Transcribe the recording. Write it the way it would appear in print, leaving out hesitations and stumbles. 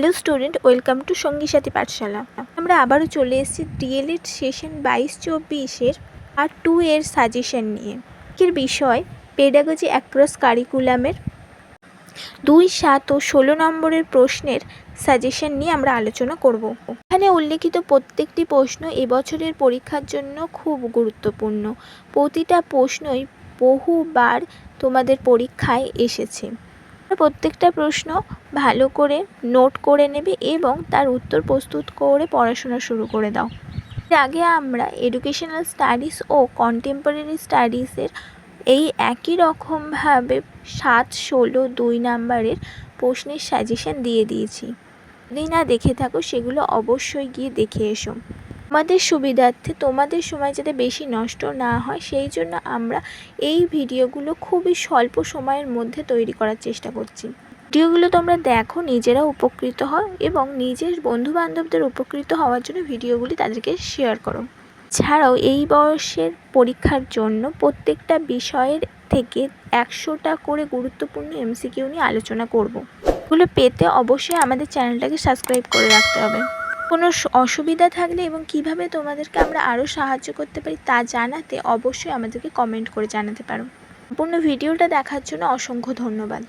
Hello student, welcome to সঙ্গী সাথী পাঠশালা। আমরা আবারও চলে এসেছি ডিএলএড সেশন 22-24-এর পার্ট 2 এর সাজেশন নিয়ে। এর বিষয় পেডাগজি অ্যাক্রস কারিকুলামের 2, 7 ও 16 নম্বরের প্রশ্নের সাজেশন নিয়ে আমরা আলোচনা করব। এখানে উল্লেখিত প্রত্যেকটি প্রশ্ন এবছরের পরীক্ষার জন্য খুব গুরুত্বপূর্ণ। প্রতিটা প্রশ্নই বহুবার তোমাদের পরীক্ষায় এসেছে। প্রত্যেকটা প্রশ্ন ভালো করে নোট করে নেবে এবং তার উত্তর প্রস্তুত করে পড়াশোনা শুরু করে দাও। এর আগে আমরা এডুকেশনাল স্টাডিজ ও কন্টেম্পোরারি স্টাডিজের এই একই রকমভাবে 7, 16, 2 নাম্বারের প্রশ্নের সাজেশন দিয়ে দিয়েছি। যদি না দেখে থাকো সেগুলো অবশ্যই গিয়ে দেখে এসো। আমাদের সুবিধার্থে তোমাদের সময় যাতে বেশি নষ্ট না হয় সেই জন্য আমরা এই ভিডিওগুলো খুবই স্বল্প সময়ের মধ্যে তৈরি করার চেষ্টা করছি। ভিডিওগুলো তোমরা দেখো, নিজেরাও উপকৃত হও এবং নিজের বন্ধুবান্ধবদের উপকৃত হওয়ার জন্য ভিডিওগুলি তাদেরকে শেয়ার করো। ছাড়াও এই বয়সের পরীক্ষার জন্য প্রত্যেকটা বিষয়ের থেকে 100টা করে গুরুত্বপূর্ণ এমসিকিউ নিয়ে আলোচনা করব। এগুলো পেতে অবশ্যই আমাদের চ্যানেলটাকে সাবস্ক্রাইব করে রাখতে হবে। কোনো অসুবিধা থাকলে এবং কিভাবে তোমাদেরকে আমরা আরও সাহায্য করতে পারি তা জানাতে অবশ্যই আমাদেরকে কমেন্ট করে জানাতে পারো। সম্পূর্ণ ভিডিওটা দেখার জন্য অসংখ্য ধন্যবাদ।